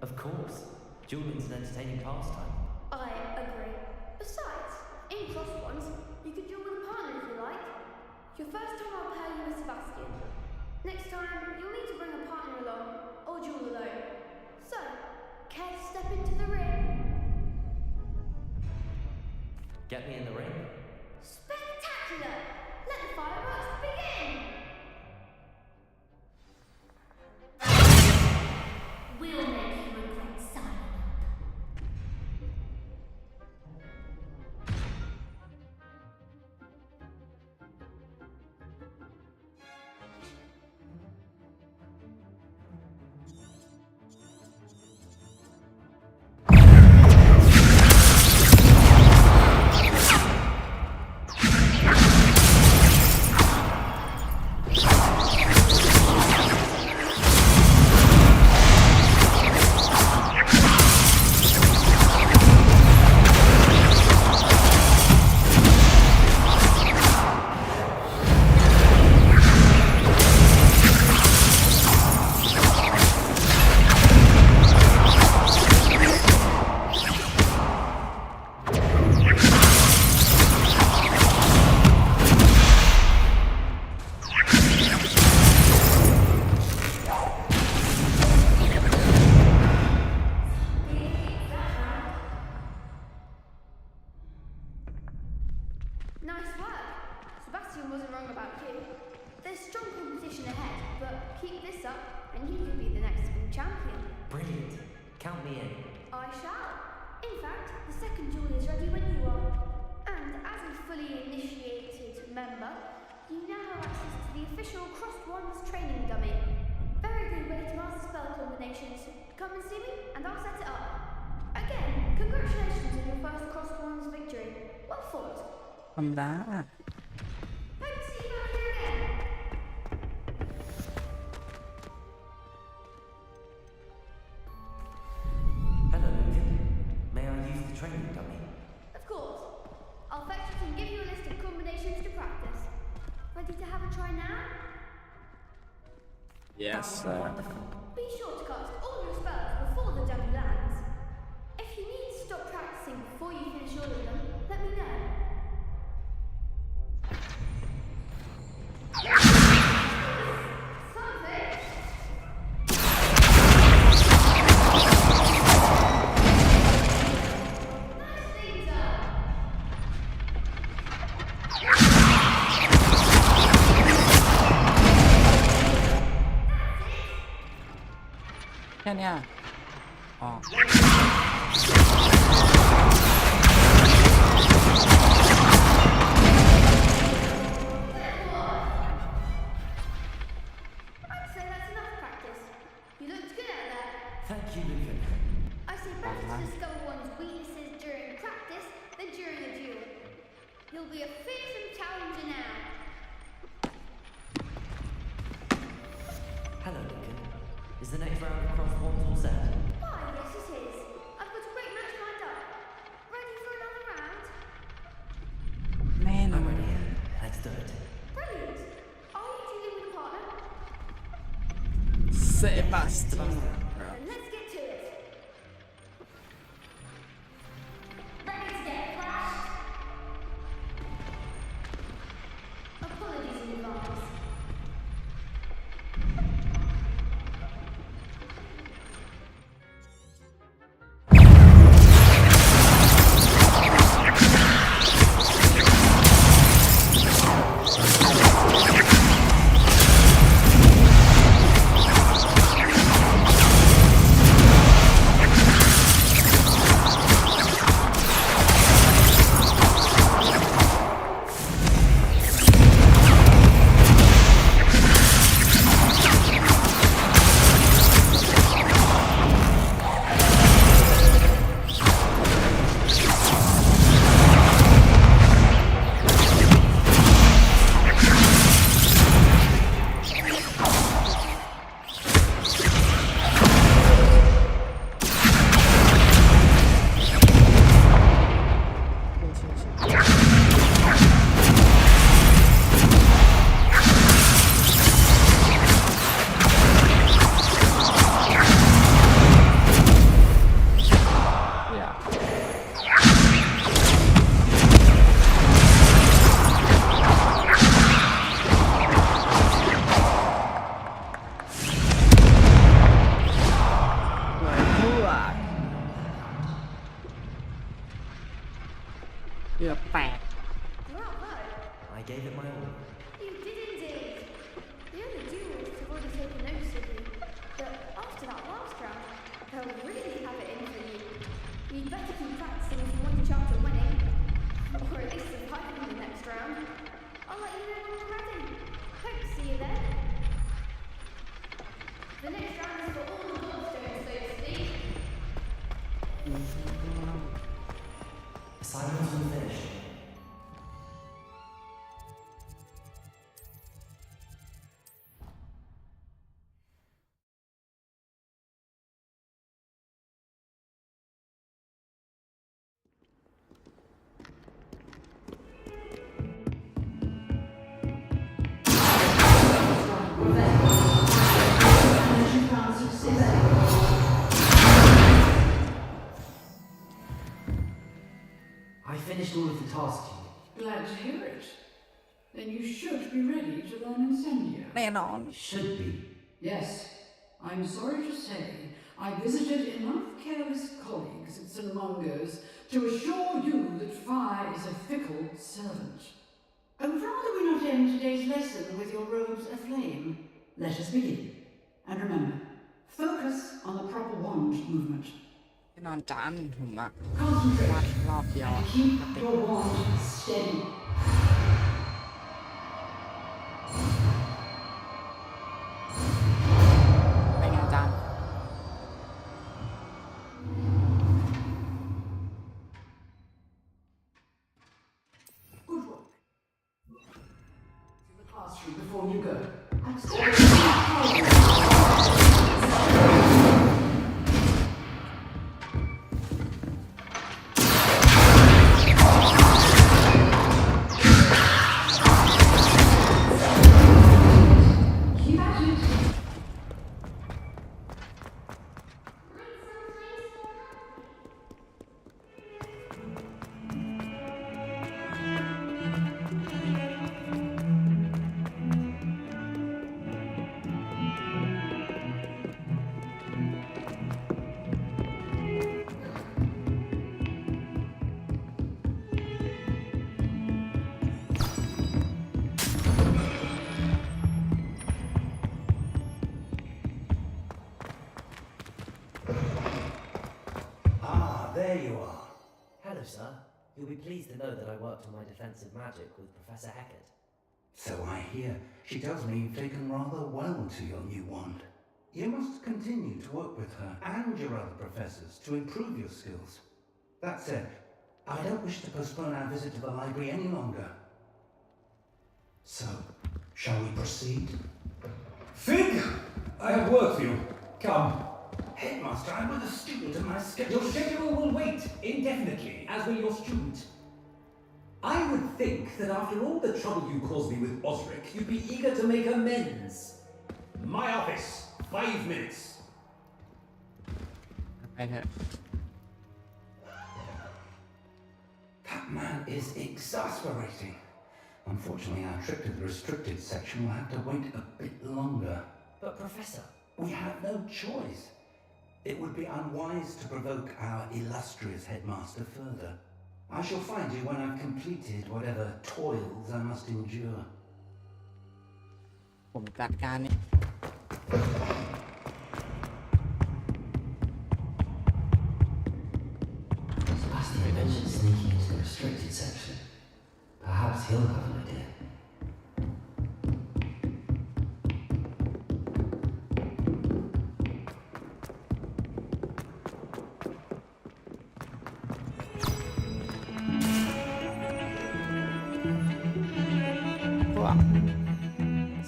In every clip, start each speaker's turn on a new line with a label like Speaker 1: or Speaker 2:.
Speaker 1: Of course. Dueling's an entertaining pastime.
Speaker 2: I agree. Besides, in Cross Ones, you could duel with a partner if you like. Your first time I'll pair you with Sebastian. Next time, you'll need to bring a partner along, or duel alone. So, care to step into the ring?
Speaker 1: Get me in the ring?
Speaker 2: Spectacular! Let the fireworks begin! We'll make you regret signing up. Nice work. Sebastian wasn't wrong about you. There's strong competition ahead, but keep this up and you could be the next school champion.
Speaker 1: Brilliant. Count me in.
Speaker 2: I shall. In fact, the second duel is ready when you are. And as a fully initiated member, you now have access to the official Crossed Wands training dummy. Very good way to master spell combinations. Come and see me and I'll set it up. Again, congratulations on your first Crossed Wands victory. Well fought.
Speaker 3: ธรรมดา
Speaker 2: Hope to see you back here again.
Speaker 1: Hello, Lucan. May I use the training dummy?
Speaker 2: Of course. I'll fetch it and give you a list of combinations to practice. Ready to have a try now?
Speaker 3: yes sir
Speaker 2: Be sure to cast all your spells before the dummy lands. If you need to stop practicing before you finish all of them, let me know. Something. Nicely done.
Speaker 3: แค่เนี้ยอ๋อ
Speaker 2: I'd say that's enough practice. You looked good out there.
Speaker 1: Thank you, Lucan.
Speaker 2: I say better to discover one's weaknesses during practice than during a duel. You'll be a fearsome challenger now.
Speaker 1: Hello, Lucan. Is the next round of Cross Wands all set?
Speaker 2: Why, yes it is. I've got a great match lined up. Ready for another round?
Speaker 3: แน่นอ
Speaker 1: I'm
Speaker 3: น
Speaker 1: ready. Let's do it.
Speaker 2: Brilliant. Are you dealing with a partner?
Speaker 3: เซบาสเตียน
Speaker 2: Then let's get to it. Ready to get flashed? Apologies in advance.
Speaker 3: กือบแตก
Speaker 2: Bravo!
Speaker 1: I gave it my all.
Speaker 2: You did indeed. The other duelists have already taken notice of you, but after that last round, they'll really have it in for you. You'd better keep practicing if you want a chance of winning, or at least surviving the next round. I'll let you know when we're ready. Hope to see you then. The next round is for all the bloodstones, so to speak.
Speaker 1: Assignments are finished. I finished all of the tasks you
Speaker 4: Glad to hear it. Then you should be ready to learn Incendio.
Speaker 3: แน่นอน
Speaker 1: should be.
Speaker 4: Yes, I'm sorry to say I visited enough careless colleagues at St. Mungo's to assure you that fire is a fickle servant. I would rather we not end today's lesson with your robes aflame. Let us begin. And remember, focus on the proper wand movement.
Speaker 3: แน่นอนจานผมอะ
Speaker 4: Concentrate
Speaker 3: วาดรอบเดียวอะ
Speaker 4: and keep your wand steady.
Speaker 3: เป็นไงจาน
Speaker 4: Good work. To the classroom before you go. Keep at it.
Speaker 1: Ah, there you are. Hello, sir. You'll be pleased to know that I worked on my defensive magic with Professor Eckert.
Speaker 5: So I hear. She tells me you've taken rather well to your new wand. You must continue to work with her and your other professors to improve your skills. That said, I don't wish to postpone our visit to the library any longer. So, shall we proceed?
Speaker 6: Fig! I have work for you. Come.
Speaker 5: Headmaster, I'm with a student and my schedule...
Speaker 6: Your schedule will wait indefinitely, as will your student. I would think that after all the trouble you caused me with Osric, you'd be eager to make amends. My office, 5 minutes.
Speaker 3: ไปเถอะ
Speaker 5: That man is exasperating. Unfortunately, our trip to the restricted section will have to wait a bit longer.
Speaker 1: But, Professor,
Speaker 5: We have no choice. It would be unwise to provoke our illustrious headmaster further. I shall find you when I've completed whatever toils I must endure.
Speaker 3: ผมจัดการนี่
Speaker 1: Master mentioned sneaking into the restricted section. Perhaps he'll have an idea.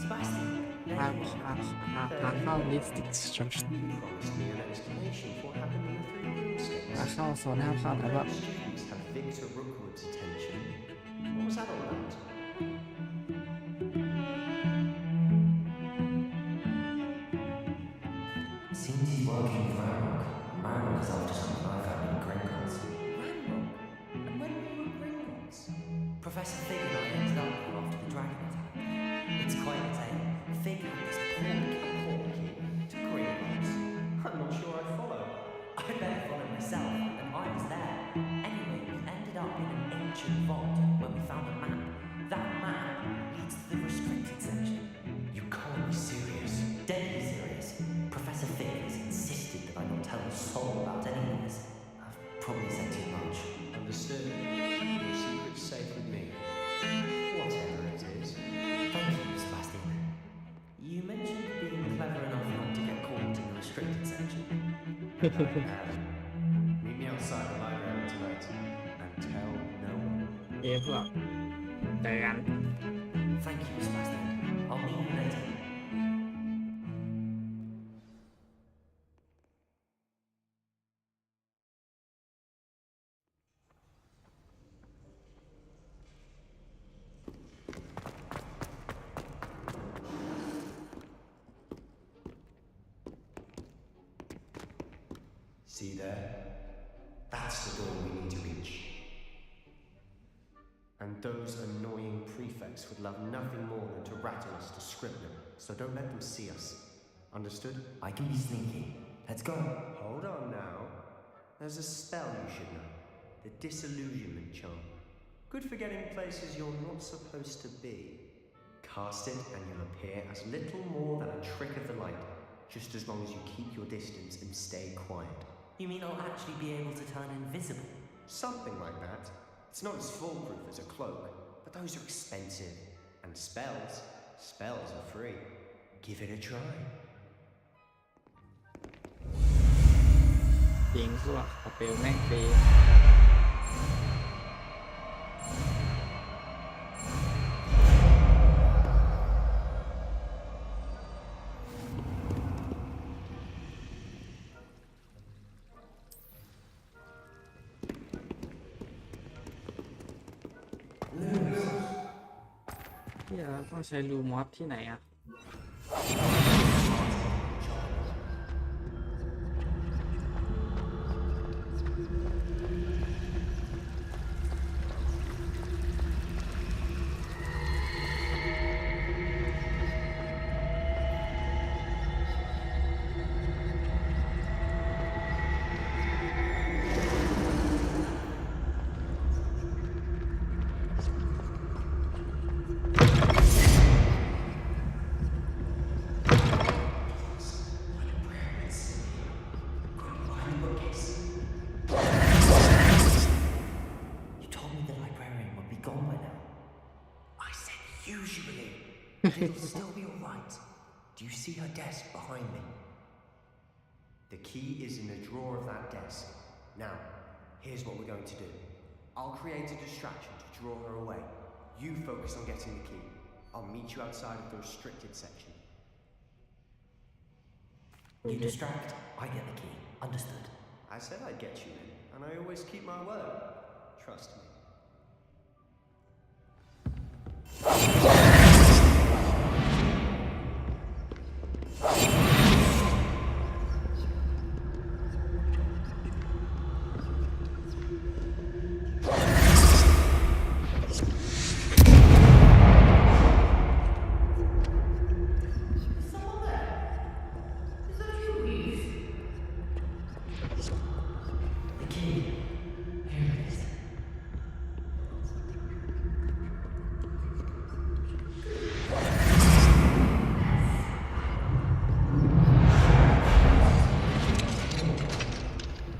Speaker 1: Sebastian,
Speaker 3: ทางเข้าลิสติกชั่น
Speaker 1: promised me an explanation for what happened in the 3 broomsticks.
Speaker 3: เข้าโซนห้ามเข้าแล้วก็
Speaker 1: Have Victor Rookwood's attention. What was that all about? Seems he's working with Ranrock. Ranrock is after something I found in Gringotts. Ranrock? And when were you at Gringotts? Professor Fig and I ended up there after the dragon attack. It's quite a tale. Fig had this poor key to Gringotts. I'm not sure I follow. I better follow myself, and I was there. Anyway, we ended up in an ancient vault told about any of this. I've probably said too much.
Speaker 7: Understood. Your secret's safe with me. Whatever it is.
Speaker 1: Thank you, Sebastian. You mentioned being clever enough not to get caught in the restricted section.
Speaker 7: Meet me outside the library tonight and tell no one.
Speaker 3: เอ๊ะพวกเจอกัน
Speaker 1: Thank you, Sebastian. I'll meet you later.
Speaker 7: See there? That's the door we need to reach. And those annoying prefects would love nothing more than to rattle us to Scribner, so don't let them see us. Understood?
Speaker 1: I can be sneaky. Let's go.
Speaker 7: Hold on now. There's a spell you should know. The disillusionment charm. Good for getting places you're not supposed to be. Cast it and you'll appear as little more than a trick of the light, just as long as you keep your distance and stay quiet.
Speaker 1: You mean I'll actually be able to turn invisible?
Speaker 7: Something like that. It's not as foolproof as a cloak, but those are expensive. And spells are free. Give it a try.
Speaker 3: จริงพวกสเปลแม่งฟรีที่เราต้องใช้รูมอสที่ไหนอ่ะ
Speaker 1: You told me the librarian would be gone by now. I said usually. But it'll still be alright.
Speaker 7: Do you see her desk behind me? The key is in the drawer of that desk. Now, here's what we're going to do. I'll create a distraction to draw her away. You focus on getting the key. I'll meet you outside of the restricted section.
Speaker 1: You distract, I get the key. Understood.
Speaker 7: I said I'd get you in, and I always keep my word. Trust me.
Speaker 4: Someone there? Is that you, please?
Speaker 1: The key. Here it is.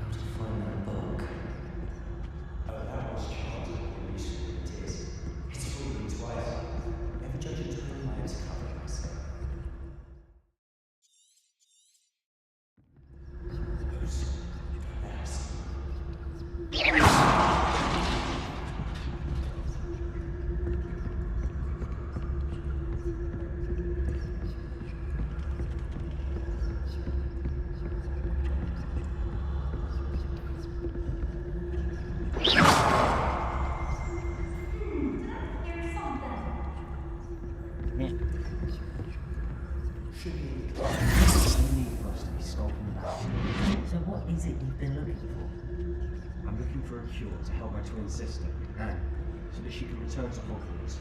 Speaker 1: How to find that book?
Speaker 7: That was charted in useful it is. It's fooled me twice. Never judge a tool by its cover, I say. Who's next?
Speaker 3: นี่
Speaker 7: Should be.
Speaker 1: No need for us to be skulking about. So what is it you've been looking for?
Speaker 7: I'm looking for a cure to help my twin sister, Anne, so that she can return to Hogwarts.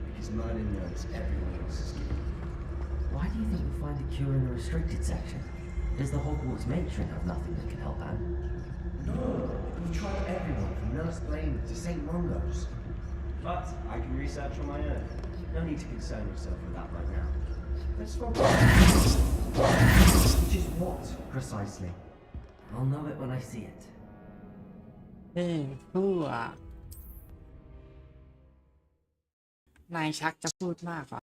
Speaker 7: Because Merlin knows everyone else is given.
Speaker 1: Why do you think you'll find a cure in the restricted section? Does the Hogwarts matron have nothing that can help Anne?
Speaker 7: No, we've tried everyone from Nurse Blaine to St. Mungo's. But I can research on my own. No need to concern yourself with that right now. Let's focus.
Speaker 1: Which is what, precisely? I'll know it when I see it.
Speaker 3: พูดนายชักจะพูดมากกว่า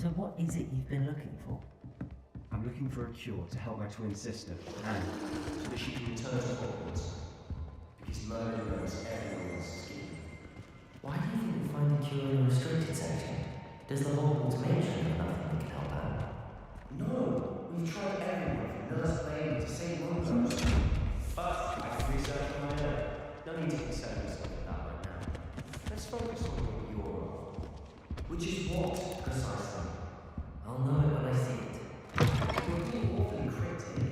Speaker 1: So what is it you've been looking for? I'm looking for a cure to help my twin sister, Anne, so that she can return to Hogwart. Because murder knows everyone else's scheme. Why do you think we find the cure in the restricted section? Does the Hogwarts matron have nothing that can help out? No, we've tried everyone from Nurse Lane to St. Mungo's. But I can research on my own. No need to concern yourself with that right now. Let's focus on what you're on. Which is what, precisely? I'll know it when I see it. You're being awfully cryptic.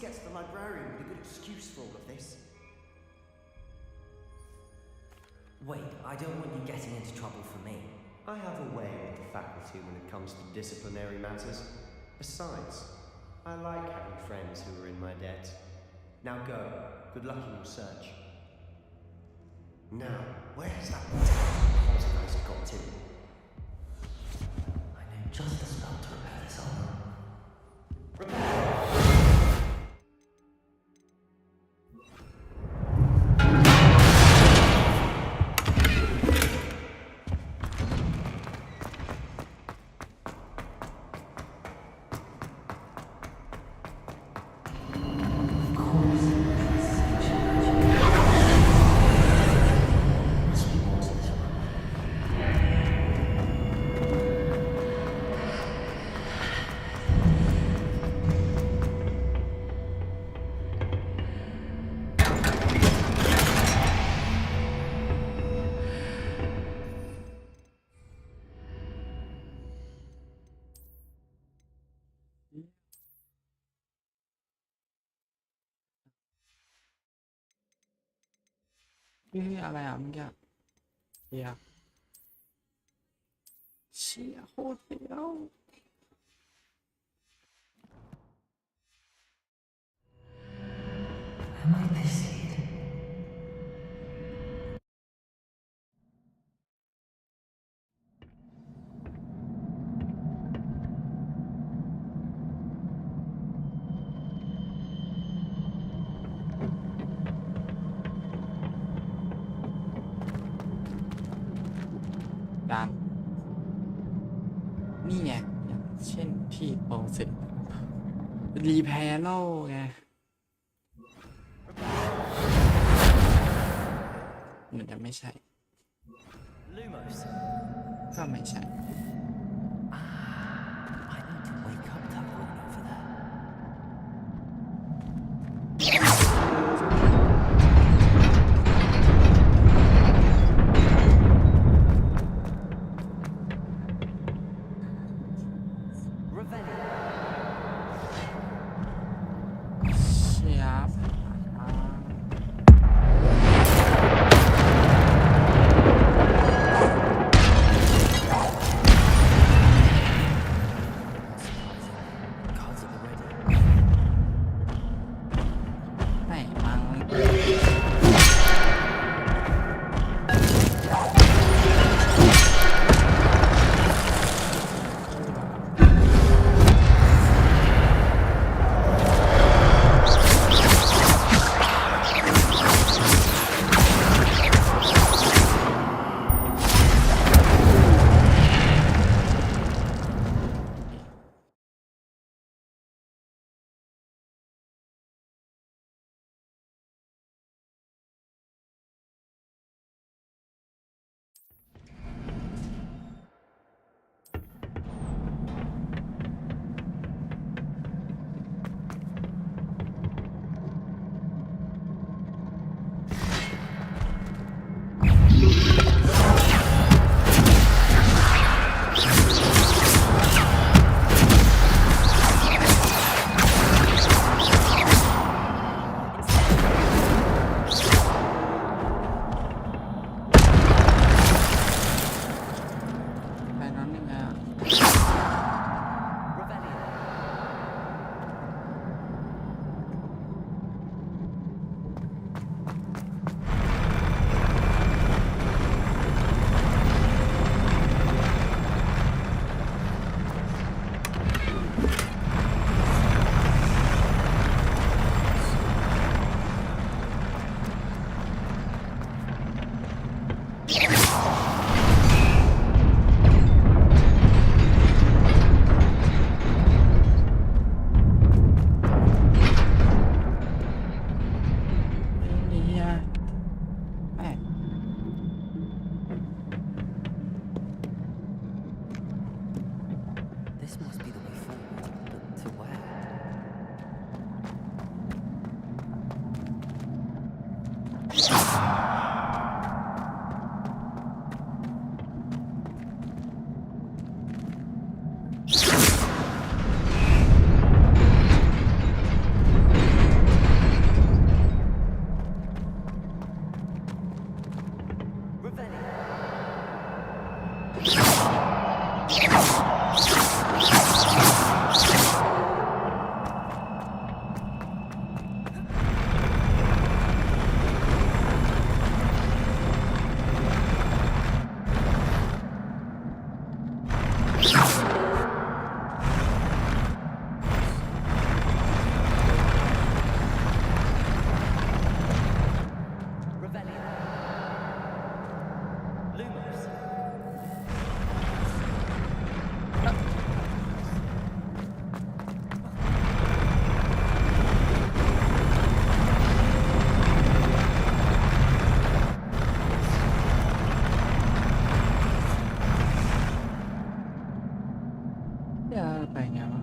Speaker 1: Gets the librarian with a good excuse for all of this. Wait, I don't want you getting into trouble for me. I have a way with the faculty when it comes to disciplinary matters. Besides, I like having friends who are in my debt. Now go. Good luck in your search. Now, where has that poltergeist got to? I know just the spell to repair this armor. Repair!
Speaker 3: อะไรอ่ะเมื่อกี้เฮียเชี่ยโคตรเฟี้ยว
Speaker 1: Am I pissed?
Speaker 3: นี่ไงอย่างเช่นที่โปรเซสรีแพร์โลไงมันจะไม่ใช่
Speaker 1: Lumos.
Speaker 3: ก็ไม่ใช่
Speaker 1: I need to wake up that one over there.
Speaker 3: ไปไงวะ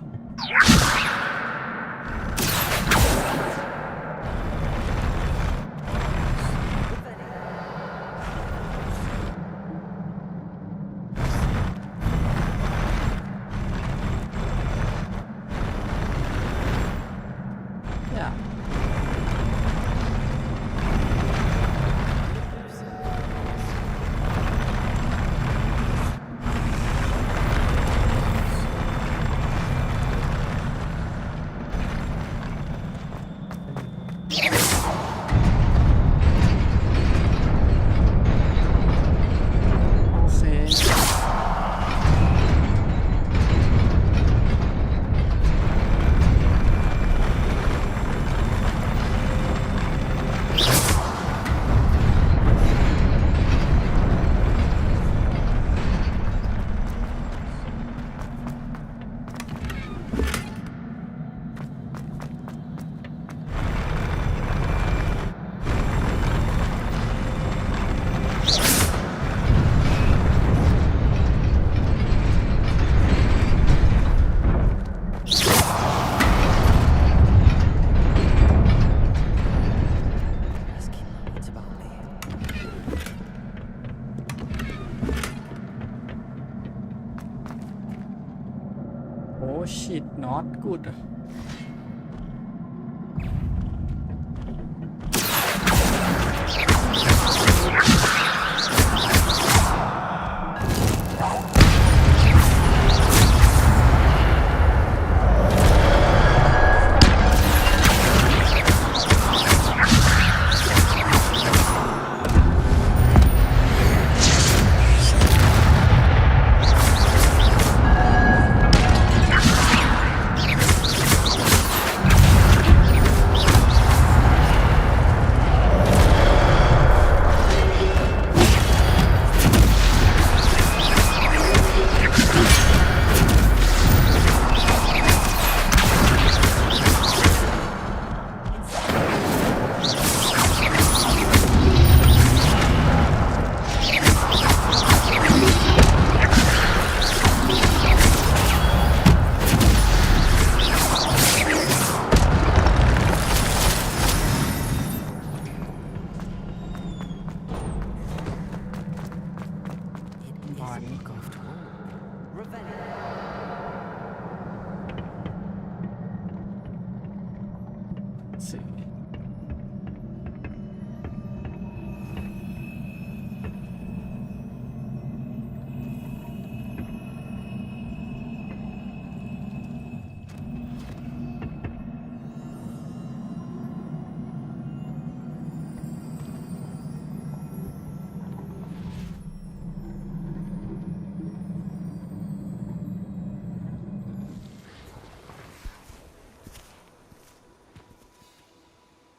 Speaker 3: โอ้ shit not good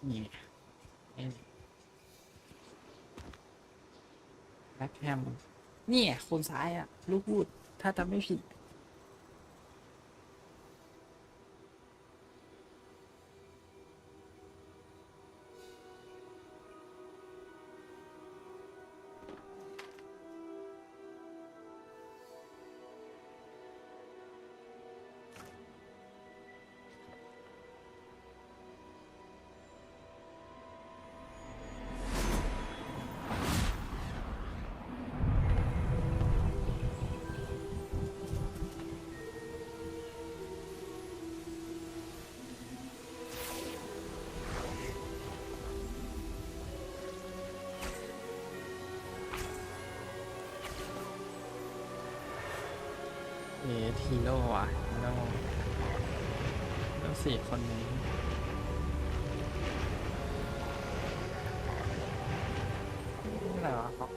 Speaker 3: นี่แบ็คแฮมนี่คนซ้ายอ่ะ ลูกพูดถ้าจำไม่ผิด ฮีโร่อ่ะฮีโร่แล้ว4 คนนี้อะไรวะเขา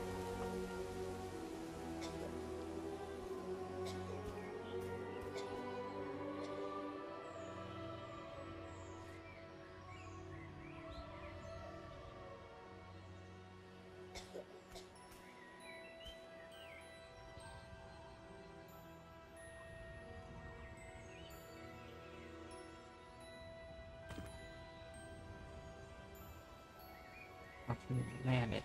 Speaker 3: แน่เลย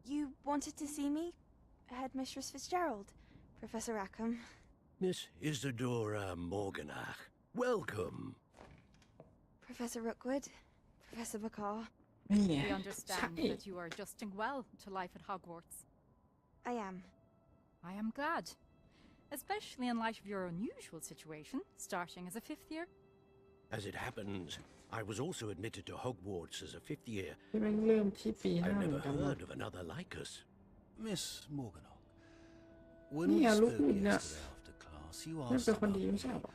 Speaker 8: You wanted to see me? Headmistress Fitzgerald, Professor Rackham.
Speaker 9: Miss Isadora Morganach, welcome.
Speaker 8: Professor Rookwood, Professor McCaw.
Speaker 3: นี่ไง
Speaker 10: We understand that you are adjusting well to life at Hogwarts.
Speaker 8: I am.
Speaker 10: I am glad, especially in light of your unusual situation, starting as a 5th year.
Speaker 9: As it happens, I was also admitted to Hogwarts as a 5th year.
Speaker 3: ที่แม่งเริ่มที่ปี
Speaker 9: I've
Speaker 3: 5เหมือ
Speaker 9: never
Speaker 3: นกันว่า
Speaker 9: heard of another like us.
Speaker 11: Miss Morganach, when
Speaker 3: Yeah,
Speaker 11: we
Speaker 3: look,
Speaker 11: spoke
Speaker 3: yeah.
Speaker 11: yesterday after class, you
Speaker 3: นั่น
Speaker 11: asked
Speaker 3: เป็นคน
Speaker 11: about
Speaker 3: ดีไม่ใช่หรอ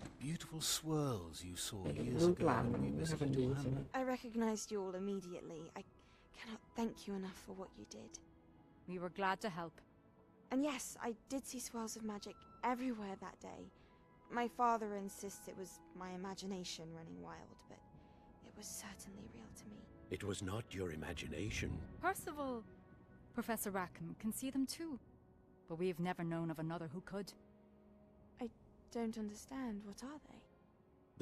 Speaker 11: the beautiful swirls you saw years
Speaker 3: ลูก
Speaker 11: ago
Speaker 3: หลาน
Speaker 11: when we
Speaker 3: ไม่ใช่คน
Speaker 11: visited
Speaker 3: ดี
Speaker 11: your
Speaker 3: ใช่ไหม
Speaker 11: hamlet.
Speaker 8: I recognized you all immediately. I cannot thank you enough for what you did.
Speaker 10: We were glad to help.
Speaker 8: And yes, I did see swirls of magic everywhere that day. My father insists it was my imagination running wild, but it was certainly real to me.
Speaker 9: It was not your imagination.
Speaker 10: Percival, Professor Rackham can see them too, but we've never known of another who could.
Speaker 8: I don't understand. What are they?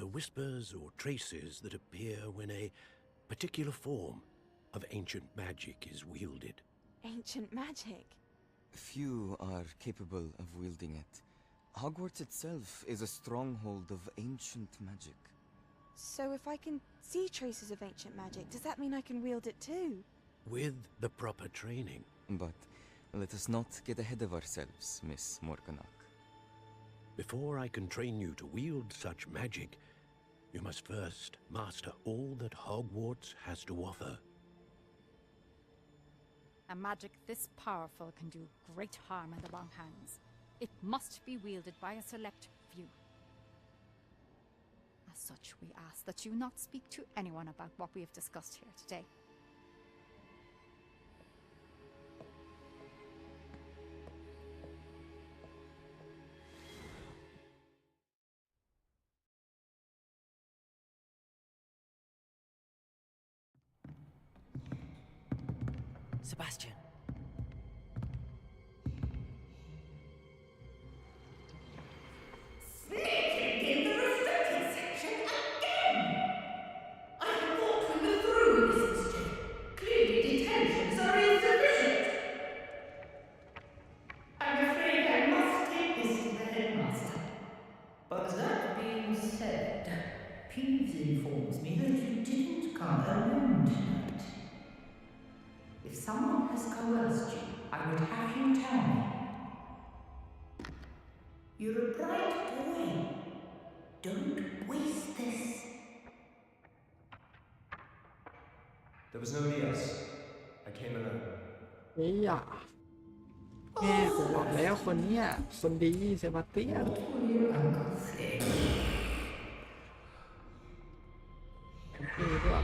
Speaker 9: The whispers or traces that appear when a particular form of ancient magic is wielded.
Speaker 8: Ancient magic?
Speaker 12: Few are capable of wielding it. Hogwarts itself is a stronghold of ancient magic.
Speaker 8: So if I can see traces of ancient magic, does that mean I can wield it too?
Speaker 9: With the proper training.
Speaker 12: But let us not get ahead of ourselves, Miss Morganach.
Speaker 9: Before I can train you to wield such magic, you must first master all that Hogwarts has to offer.
Speaker 10: A magic this powerful can do great harm in the wrong hands. It must be wielded by a select few. As such, we ask that you not speak to anyone about what we have discussed here today.
Speaker 1: Sebastian.
Speaker 4: Sneaking in the restricted section again! I thought we were through with this mischief. Clearly detentions are insufficient. I'm afraid I must take this to the headmaster. But that being said, Peeves informs me that you didn't come alone tonight. If someone has coerced you, I would have you tell me. You're a bright boy. Don't waste this.
Speaker 7: There was nobody else. I came alone.
Speaker 3: เฮ้ยอ่ะแม่ผมบอกแล้วคนเนี้ยคนดีเซบาสเตียน
Speaker 4: What will your uncle say?
Speaker 3: คือด้วย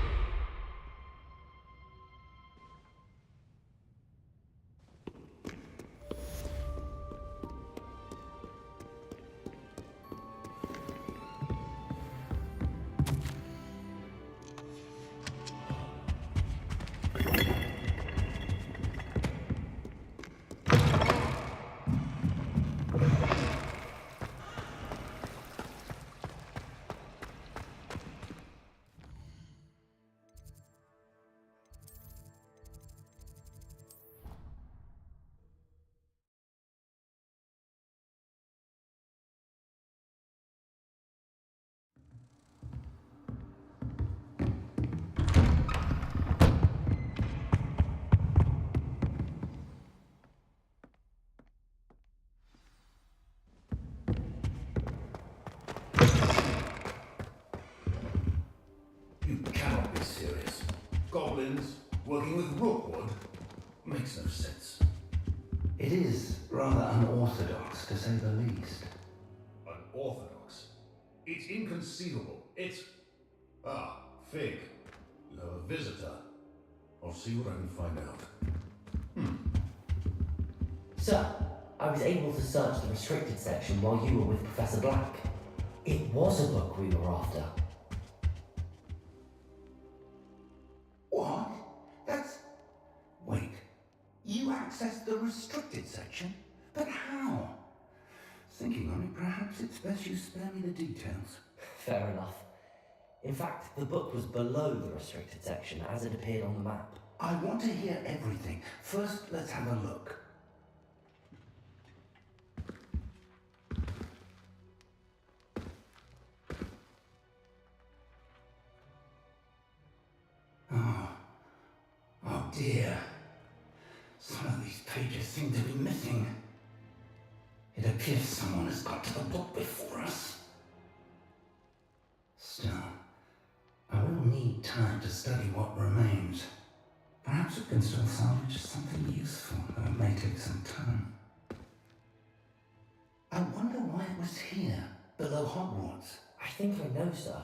Speaker 5: goblins, working with rookwood. Makes no sense. It is rather unorthodox, to say the least. Unorthodox? It's inconceivable. It's... Ah, Fig. You have a visitor. I'll see what I can find out.
Speaker 1: Sir, I was able to search the restricted section while you were with Professor Black. It was a book we were after.
Speaker 5: What? That's... Wait. You accessed the restricted section? But how? Thinking on it, perhaps it's best you spare me the details.
Speaker 1: Fair enough. In fact, the book was below the restricted section as it appeared on the map.
Speaker 5: I want to hear everything. First, let's have a look. Oh dear. Some of these pages seem to be missing. It appears someone has got to the book before us. Still, I will need time to study what remains. Perhaps we can still salvage something useful, though it may take some time. I wonder why it was here, below Hogwarts.
Speaker 1: I think I know, sir.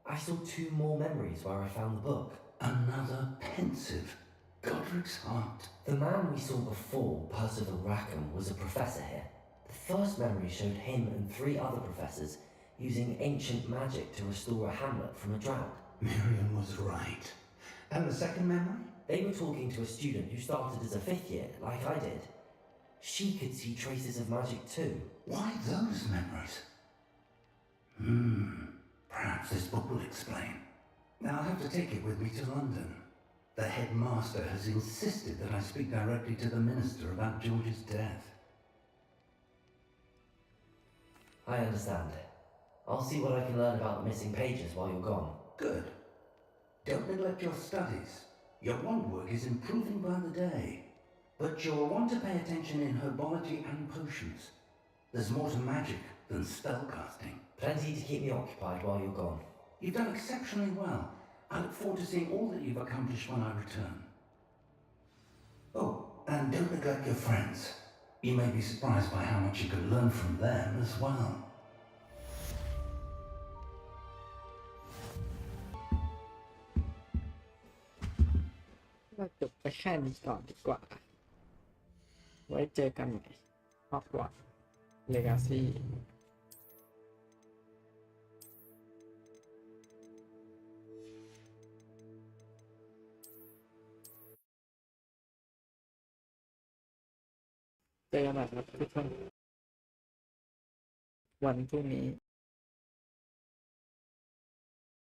Speaker 1: I saw 2 more memories where I found the book.
Speaker 5: Another pensive. Godric's heart.
Speaker 1: The man we saw before, Percival Rackham, was a professor here. The first memory showed him and 3 other professors using ancient magic to restore a hamlet from a drought.
Speaker 5: Miriam was right. And the second memory?
Speaker 1: They were talking to a student who started as a 5th year, like I did. She could see traces of magic too.
Speaker 5: Why those memories? Perhaps this book will explain. Now I'll have to take it with me to London. The headmaster has insisted that I speak directly to the minister about George's death.
Speaker 1: I understand. I'll see what I can learn about the missing pages while you're gone.
Speaker 5: Good. Don't neglect your studies. Your wand work is improving by the day. But you'll want to pay attention in herbology and potions. There's more to magic than spellcasting.
Speaker 1: Plenty to keep me occupied while you're gone.
Speaker 5: You've done exceptionally well. I look forward to seeing all that you've accomplished when I return. Oh, and don't neglect your friends. You may be surprised by how much you can learn from them as well.
Speaker 3: เราจบไปแค่นี้ก่อนดีกว่า ไว้เจอกันใหม่ฮอกวอตส์เลกาซี่เจอกันใหม่ครับทุกท่านวันพรุ่งนี้